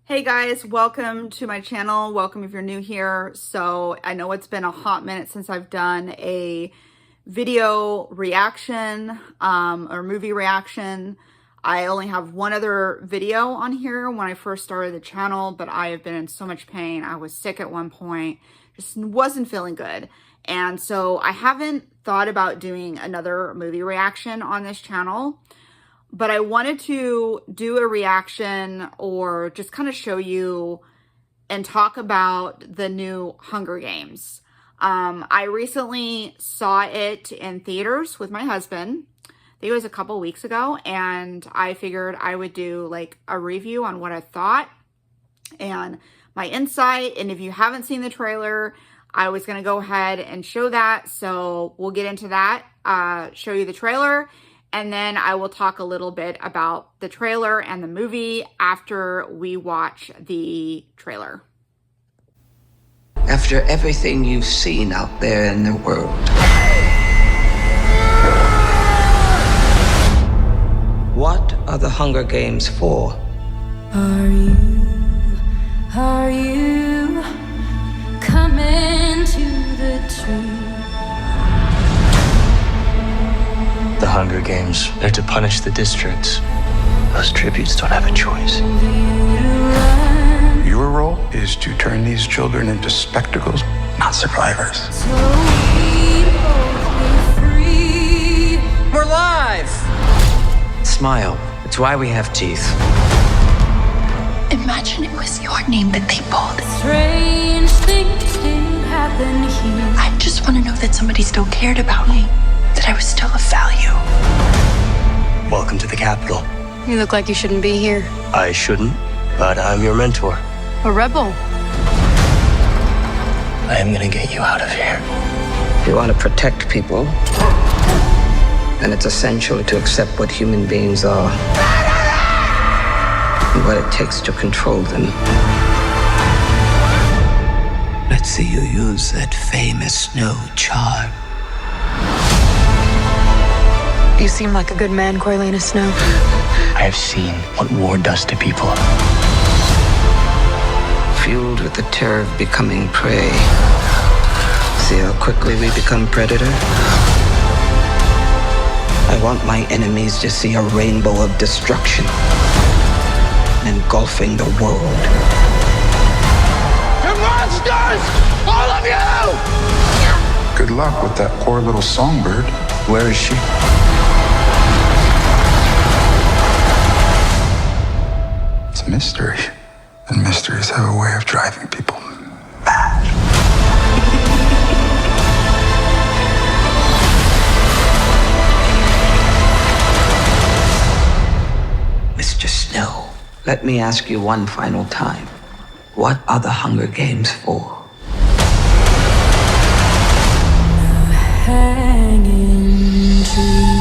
Hey guys, welcome to my channel. Welcome if you're new here. So I know it's been a hot minute since I've done a video reaction or movie reaction. I only have one other video on here when I first started the channel, but I have been in so much pain. I was sick at one point, just wasn't feeling good. And so I haven't thought about doing another movie reaction on this channel. But I wanted to do a reaction or just kind of show you and talk about the new Hunger Games. I recently saw it in theaters with my husband. I think it was a couple weeks ago, and I figured I would do like a review on what I thought and my insight. And if you haven't seen the trailer, I was going to go ahead and show that. So we'll get into that, show you the trailer. And then I will talk a little bit about the trailer and the movie after we watch the trailer. After everything you've seen out there in the world, what are the Hunger Games for? Are you coming to the tree? The Hunger Games, they're to punish the districts. Those tributes don't have a choice. Your role is to turn these children into spectacles, not survivors. So we both be free. We're live! Smile. It's why we have teeth. Imagine it was your name that they pulled. Strange things did happen here. I just want to know that somebody still cared about me, that I was still of value. Welcome to the Capitol. You look like you shouldn't be here. I shouldn't, but I'm your mentor. A rebel. I am gonna get you out of here. If you want to protect people, then it's essential to accept what human beings are and what it takes to control them. Let's see you use that famous snow charm. You seem like a good man, Corleone Snow. I have seen what war does to people. Fueled with the terror of becoming prey. See how quickly we become predator? I want my enemies to see a rainbow of destruction engulfing the world. You're monsters! All of you! Good luck with that poor little songbird. Where is she? It's a mystery. And mysteries have a way of driving people mad. Mr. Snow, let me ask you one final time. What are the Hunger Games for? Hanging tree.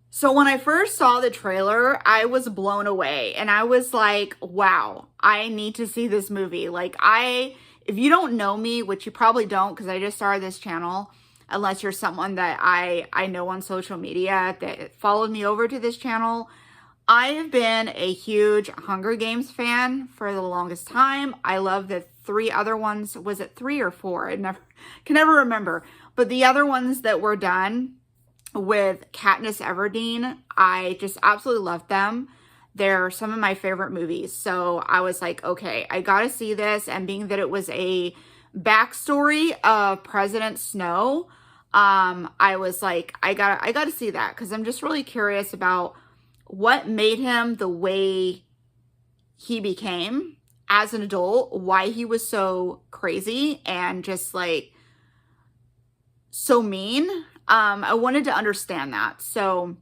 So when I first saw the trailer, I was blown away and I was like, wow, I need to see this movie. If you don't know me, which you probably don't because I just started this channel, unless you're someone that I know on social media that followed me over to this channel, I have been a huge Hunger Games fan for the longest time. I love the three other ones. Was it 3 or 4? I can never remember. But the other ones that were done with Katniss Everdeen, I just absolutely love them. They're some of my favorite movies. So I was like, okay, I gotta see this. And being that it was a backstory of President Snow, I was like, I gotta see that because I'm just really curious about what made him the way he became as an adult, why he was so crazy and just like so mean. I wanted to understand that. So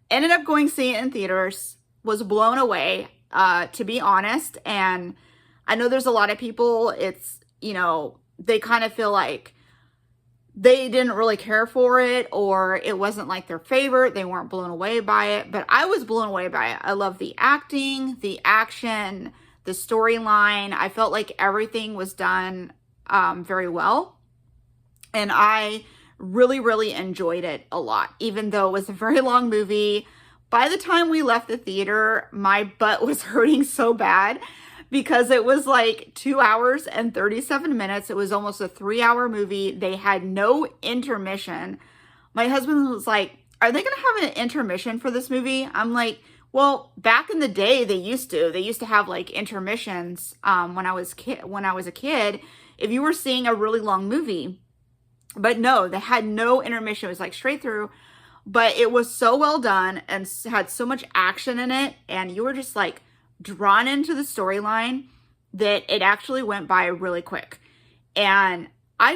ended up going see it in theaters, was blown away, to be honest. And I know there's a lot of people, it's, they kind of feel like they didn't really care for it or it wasn't like their favorite. They weren't blown away by it, but I was blown away by it. I love the acting, the action, the storyline. I felt like everything was done very well. And I really, really enjoyed it a lot, even though it was a very long movie. by the time we left the theater, my butt was hurting so bad because it was like 2 hours and 37 minutes. It was almost a 3-hour movie. They had no intermission. My husband was like, are they going to have an intermission for this movie? I'm like, well, back in the day, they used to have like intermissions when I was a kid, if you were seeing a really long movie. But no, they had no intermission. It was like straight through. But it was so well done and had so much action in it. And you were just like drawn into the storyline that it actually went by really quick. And I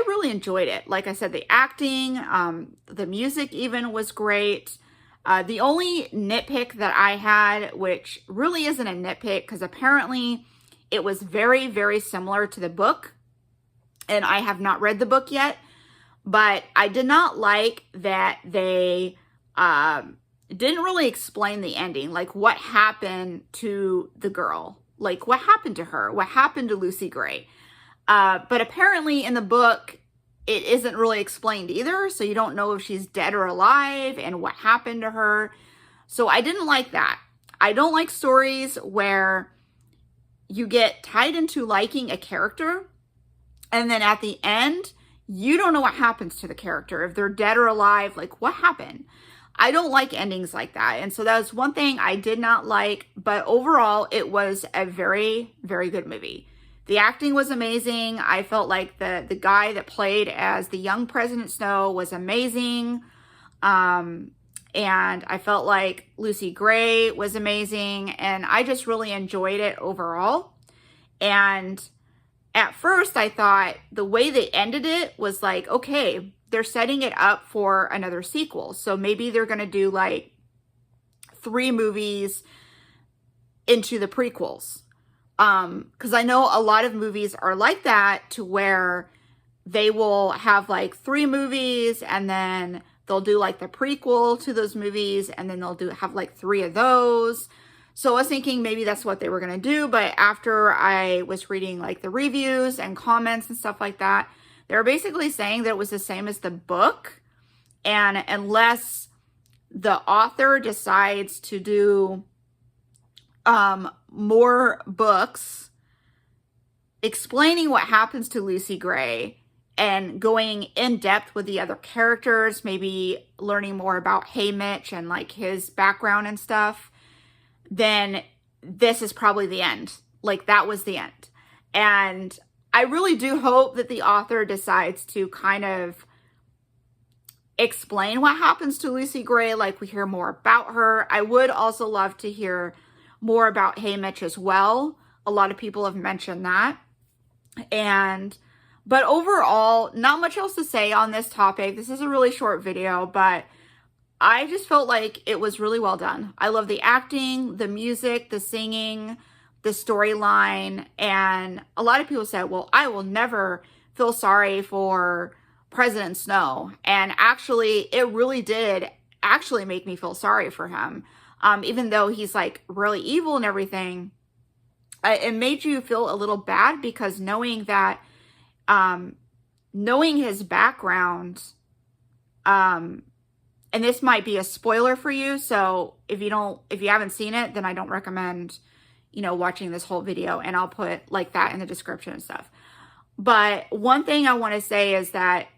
really enjoyed it. Like I said, the acting, the music even was great. The only nitpick that I had, which really isn't a nitpick because apparently it was very, very similar to the book. And I have not read the book yet. But I did not like that they didn't really explain the ending. Like what happened to the girl. Like what happened to her. What happened to Lucy Gray. But apparently in the book, it isn't really explained either. So you don't know if she's dead or alive and what happened to her. So I didn't like that. I don't like stories where you get tied into liking a character and then at the end, you don't know what happens to the character. If they're dead or alive, like what happened? I don't like endings like that. And so that was one thing I did not like. But overall, it was a very, very good movie. The acting was amazing. I felt like the guy that played as the young President Snow was amazing. And I felt like Lucy Gray was amazing. And I just really enjoyed it overall. And at first, I thought the way they ended it was like, okay, they're setting it up for another sequel. So maybe they're going to do like 3 movies into the prequels. Because I know a lot of movies are like that to where they will have like 3 movies and then they'll do like the prequel to those movies and then they'll have like 3 of those. So I was thinking maybe that's what they were going to do. But after I was reading like the reviews and comments and stuff like that, they were basically saying that it was the same as the book. And unless the author decides to do more books explaining what happens to Lucy Gray and going in depth with the other characters, maybe learning more about Haymitch and like his background and stuff, then this is probably the end. Like that was the end. And I really do hope that the author decides to kind of explain what happens to Lucy Gray. Like we hear more about her. I would also love to hear more about Haymitch as well. A lot of people have mentioned that. But overall, not much else to say on this topic. This is a really short video, but I just felt like it was really well done. I love the acting, the music, the singing, the storyline. And a lot of people said, well, I will never feel sorry for President Snow. And actually, it really did actually make me feel sorry for him. Even though he's like really evil and everything, it made you feel a little bad because knowing that, knowing his background, and this might be a spoiler for you. So if you haven't seen it, then I don't recommend, watching this whole video, and I'll put like that in the description and stuff. But one thing I want to say is that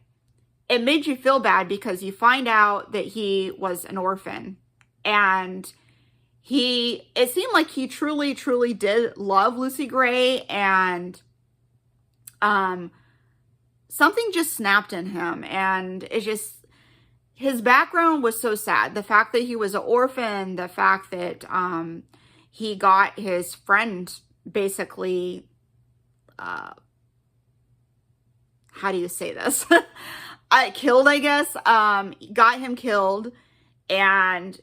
it made you feel bad because you find out that he was an orphan, and it seemed like he truly, truly did love Lucy Gray, and something just snapped in him, and his background was so sad. The fact that he was an orphan, the fact that he got his friend basically, how do you say this? Killed, I guess. Got him killed, and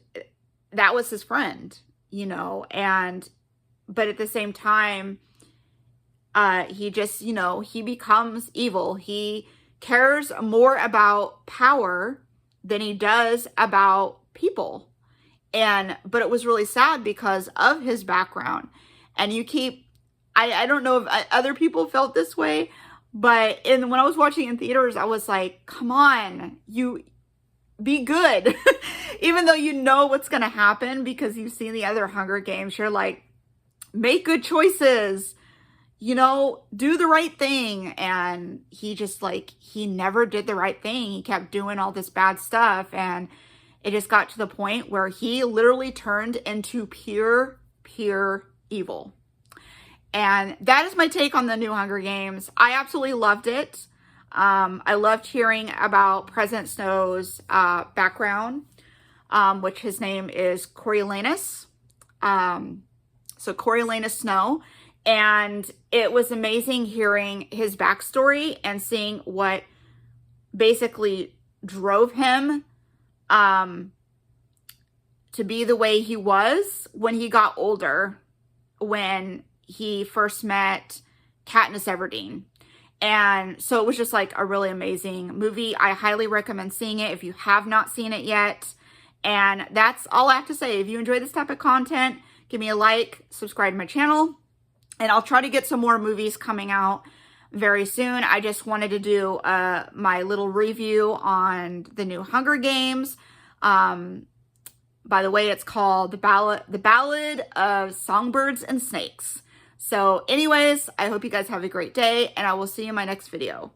that was his friend, but at the same time, he just, he becomes evil. He cares more about power than he does about people. But it was really sad because of his background. And I don't know if other people felt this way, but when I was watching in theaters, I was like, come on, you be good. even though you know what's going to happen because you've seen the other Hunger Games, you're like, make good choices, you know, do the right thing. And he just like, he never did the right thing. He kept doing all this bad stuff. And it just got to the point where he literally turned into pure evil. And that is my take on the new Hunger Games. I absolutely loved it. I loved hearing about President Snow's background, which his name is Coriolanus. So Coriolanus Snow. And it was amazing hearing his backstory and seeing what basically drove him to be the way he was when he got older, when he first met Katniss Everdeen. And so it was just like a really amazing movie. I highly recommend seeing it if you have not seen it yet. And that's all I have to say. If you enjoy this type of content, give me a like, subscribe to my channel, and I'll try to get some more movies coming out very soon. I just wanted to do my little review on the new Hunger Games. By the way, it's called The Ballad of Songbirds and Snakes. So anyways, I hope you guys have a great day, and I will see you in my next video.